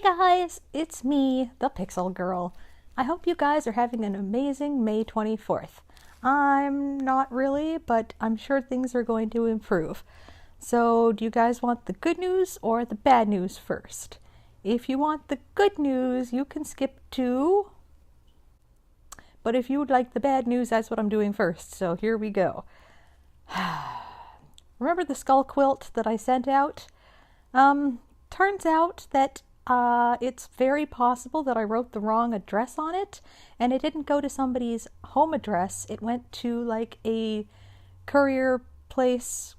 Hey guys, it's me, the Pixel Girl. I hope you guys are having an amazing May 24th. I'm not really, but I'm sure things are going to improve. So, do you guys want the good news or the bad news first? If you want the good news, you can skip to... But if you would like the bad news, that's what I'm doing first. So here we go. Remember the skull quilt that I sent out? Turns out that it's very possible that I wrote the wrong address on it, and it didn't go to somebody's home address. It went to like a courier place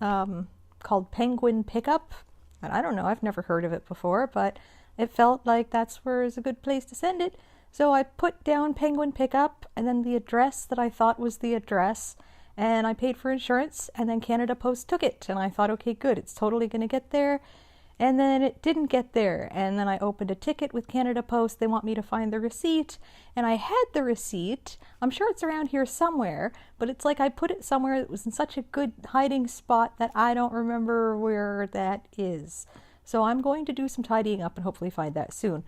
called Penguin Pickup. And I don't know, I've never heard of it before, but it felt like that's where is a good place to send it. So I put down Penguin Pickup and then the address that I thought was the address, and I paid for insurance, and then Canada Post took it, and I thought, okay, good, it's totally going to get there. And then it didn't get there, and then I opened a ticket with Canada Post. They want me to find the receipt, and I had the receipt. I'm sure it's around here somewhere, but it's like I put it somewhere that was in such a good hiding spot that I don't remember where that is. So I'm going to do some tidying up and hopefully find that soon.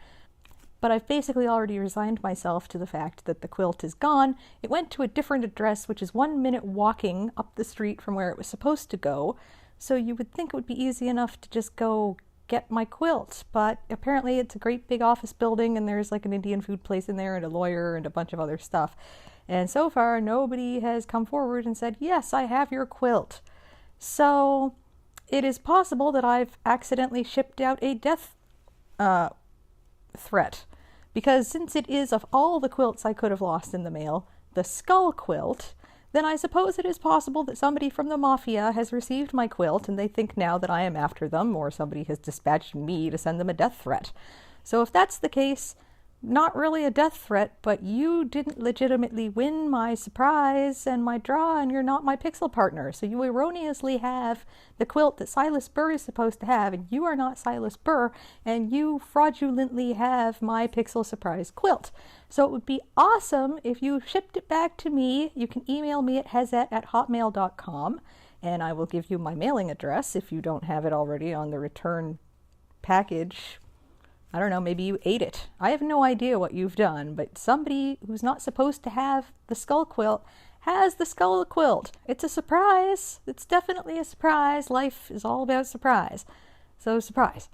But I've basically already resigned myself to the fact that the quilt is gone. It went to a different address, which is 1 minute walking up the street from where it was supposed to go. So you would think it would be easy enough to just go get my quilt, but apparently it's a great big office building and there's like an Indian food place in there and a lawyer and a bunch of other stuff. And so far nobody has come forward and said, yes, I have your quilt. So it is possible that I've accidentally shipped out a death threat, because since it is, of all the quilts I could have lost in the mail, the skull quilt, then I suppose it is possible that somebody from the mafia has received my quilt and they think now that I am after them, or somebody has dispatched me to send them a death threat. So if that's the case, not really a death threat, but you didn't legitimately win my surprise and my draw, and you're not my pixel partner. So you erroneously have the quilt that Silas Burr is supposed to have, and you are not Silas Burr, and you fraudulently have my pixel surprise quilt. So it would be awesome if you shipped it back to me. You can email me at hezet@hotmail.com, and I will give you my mailing address if you don't have it already on the return package. I don't know, maybe you ate it. I have no idea what you've done, but somebody who's not supposed to have the skull quilt has the skull quilt. It's a surprise. It's definitely a surprise. Life is all about surprise. So surprise.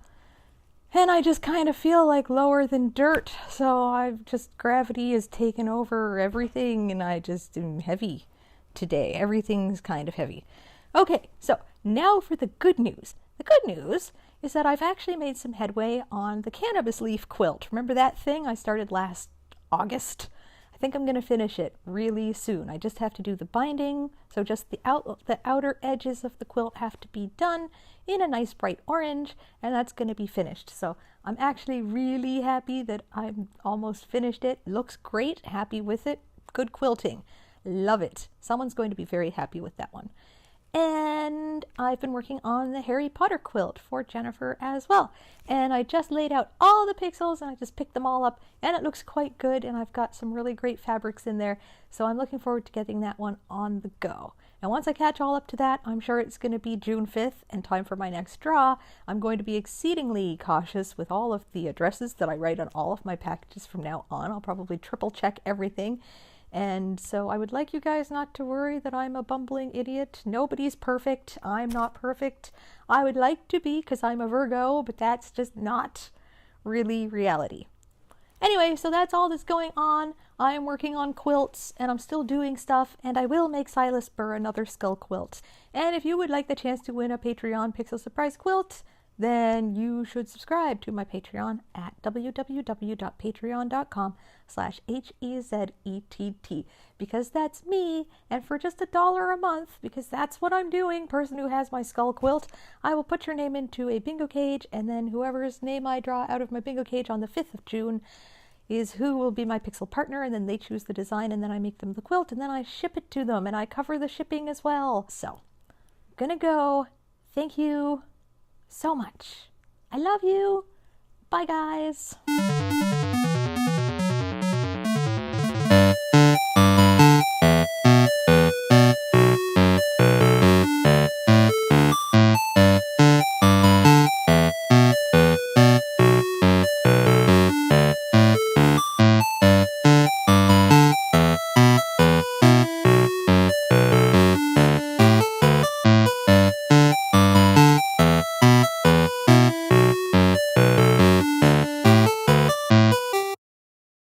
And I just kind of feel like lower than dirt. So I've just, gravity has taken over everything and I just am heavy today. Everything's kind of heavy. Okay, so now for the good news. The good news is that I've actually made some headway on the cannabis leaf quilt. Remember that thing I started last August? I think I'm going to finish it really soon. I just have to do the binding, so just the outer edges of the quilt have to be done in a nice bright orange, and that's going to be finished. So I'm actually really happy that I'm almost finished it. Looks great, happy with it, good quilting. Love it. Someone's going to be very happy with that one. And I've been working on the Harry Potter quilt for Jennifer as well. And I just laid out all the pixels and I just picked them all up and it looks quite good, and I've got some really great fabrics in there. So I'm looking forward to getting that one on the go. And once I catch all up to that, I'm sure it's going to be June 5th and time for my next draw. I'm going to be exceedingly cautious with all of the addresses that I write on all of my packages from now on. I'll probably triple check everything. And so I would like you guys not to worry that I'm a bumbling idiot. Nobody's perfect. I'm not perfect. I would like to be because I'm a Virgo, but that's just not really reality. Anyway, so that's all that's going on. I am working on quilts and I'm still doing stuff, and I will make Silas Burr another skull quilt. And if you would like the chance to win a Patreon Pixel Surprise quilt, then you should subscribe to my Patreon at www.patreon.com/HEZETT, because that's me, and for just $1 a month, because that's what I'm doing, person who has my skull quilt, I will put your name into a bingo cage, and then whoever's name I draw out of my bingo cage on the 5th of June is who will be my pixel partner, and then they choose the design, and then I make them the quilt, and then I ship it to them, and I cover the shipping as well. So, I'm gonna go. Thank you so much. I love you. Bye, guys.